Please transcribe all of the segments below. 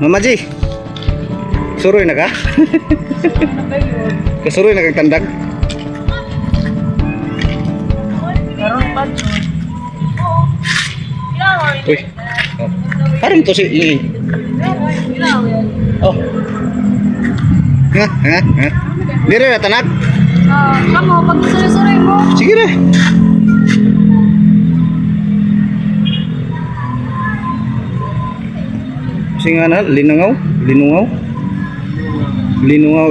Mama G, suroy na ka? Kasuroy na kang tandak? Uy, parang to si ini. Oh. Ha? Dire na tanak? Kamu, pag suri-suri mo. Sige na. Kasi nga na, Linungaw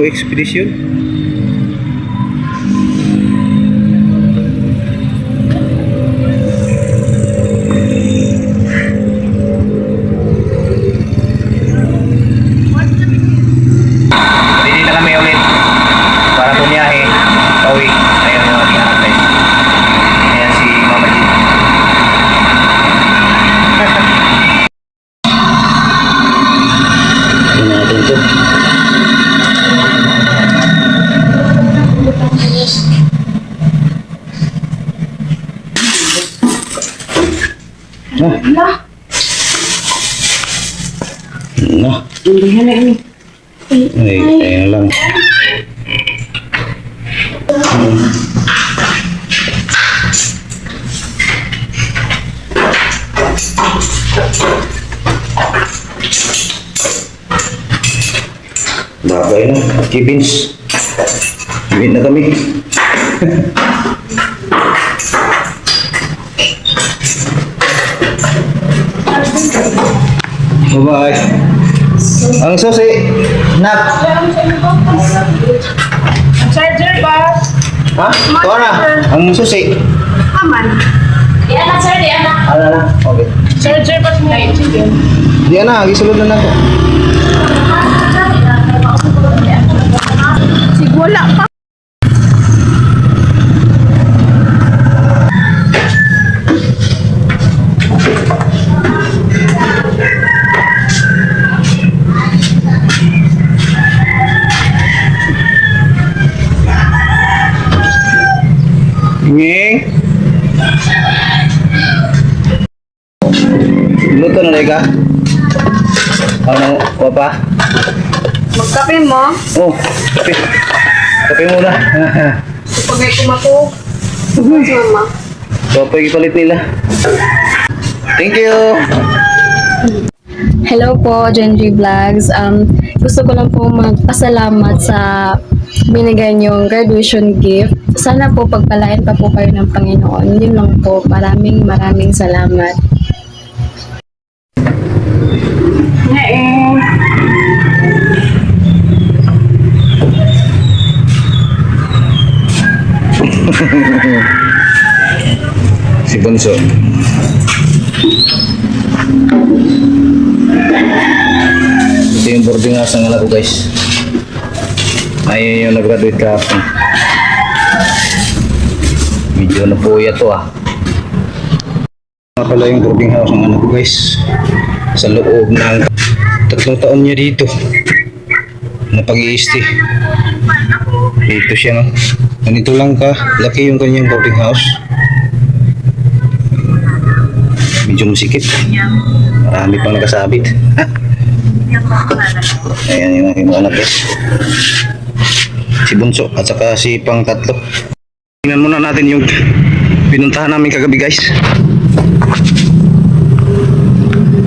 Expedition. Hindi na kami ulit para bumiyahe pauwi. Ayun yung aking atay. Ayan si Mama G. Ayan natin ito. Ay, ayun lang. Bagay na, kibins. Kibin na kami. Bye-bye. Ang susi, nak. Charger ba? Ha? Ito na, ang susi. Aman. Di anak, sir, di anak. Ano na? Okay. Charger ba mo? Di na, gisulod na nato. Sigwala pa. Nging. Luto na ka? Ano, papa? Magkape mo? Oh, kape. Kape muna. Pagay kumako. Mama. Papa, ipalit nila. Thank you. Hello po, Genji Vlogs. Gusto ko lang po magpasalamat sa binigay niyong graduation gift. Sana po pagpalain pa po kayo ng Panginoon. Yun lang po. Maraming salamat. Si Bunso. Ito yung boarding house ng anak ko, guys. Ayun yung nag-graduate kahapon. Medyo napuya to ah. Pala yung boarding house ng anak ko, guys. Sa loob ng 3 taon niya dito na pag-i-stay. Dito siya, no? Ganito lang ka laki yung kanyang boarding house. Medyo musikip. Marami pang nakasabit. Ayan yung aking mga anak, guys. Si Bunso at saka si pang tatlo. Tingnan muna natin yung pinuntahan namin kagabi, guys.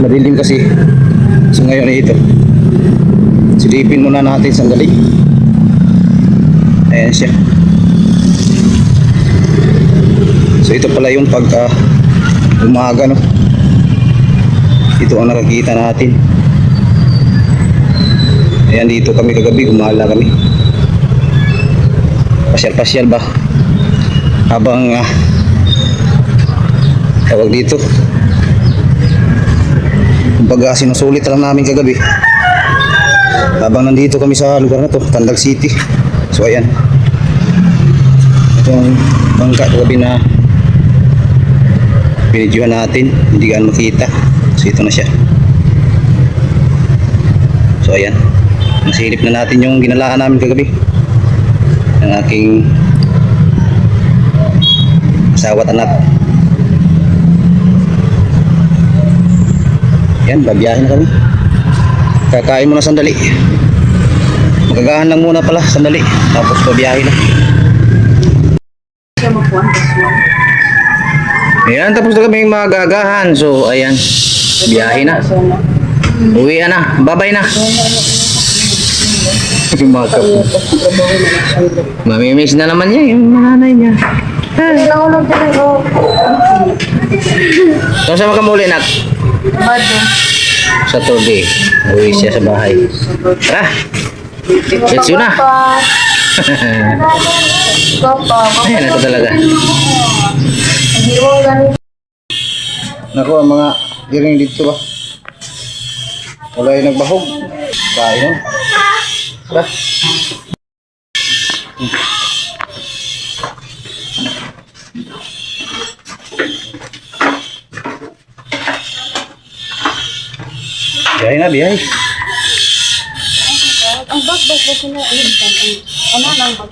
Madilim kasi. So ngayon ay ito. Silipin muna natin sandali. Ayan siya. So ito pala yung pag umaga, no? Ito ang nakakita natin. Ayan, dito kami kagabi, gumala kami. Pasyal-pasyal ba? Habang tawag dito. Kumbaga sinusulit lang namin kagabi. Habang nandito kami sa lugar na to, Tandag City. So ayan. Itong bangka kagabi na pinidyohan natin, hindi gaan makita. So ito na siya. So ayan, nasilip na natin yung ginalaan namin kagabi ng aking asawa at anak. Yan, babiyahin na kami. Kakain muna sandali. Magagahan lang muna pala sandali. Tapos pabiyahe na. Ayan, tapos na kami magagahan. So, ayan. Biyahe na. Uwi na. Babay na. Mga kapo. Mamimiss na naman niya yung nanay niya. So, sama ka muli, Nak? Saturday. Uwi siya sa bahay. Tara. Let's go na. Ayan ako talaga. Naku, ang mga giring dito ba? Wala yung nagbahog. Kain nun. Tara. Biyahe na, biyahe. Ang bag na ano nang bag.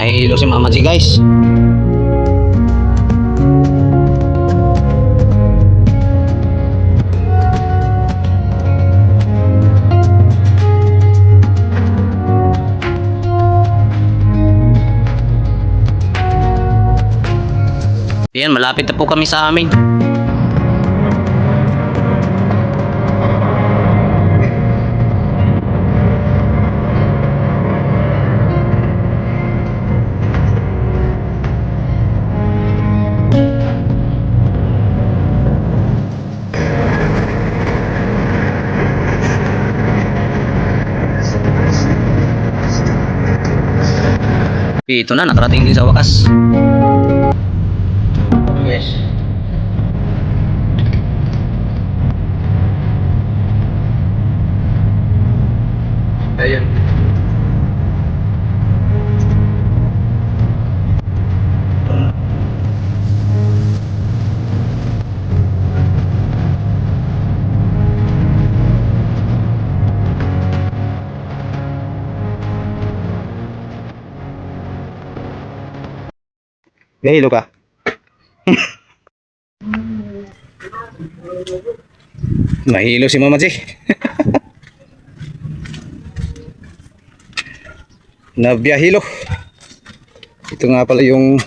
Nahihilo si Mama G, guys. Yan, malapit na po kami sa amin. Ito na, nakarating din sa wakas. Yes. Ayun. Gahilo ka. Mahilo si Mama G. Nabiyahilo. Ito nga pala yung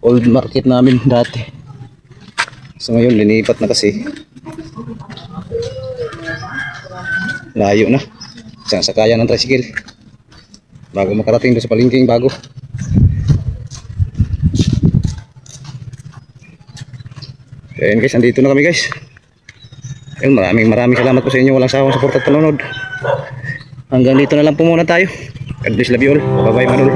old market namin dati. So ngayon linipat na kasi. Layo na. Isang sakayan ng tricycle. Bago makarating doon sa palengking bago. Ayan guys, andito na kami guys. Ayun, maraming salamat po sa inyo. Walang sawang support at panonood. Hanggang dito na lang po muna tayo. God bless, love you all. Bye bye, Manol.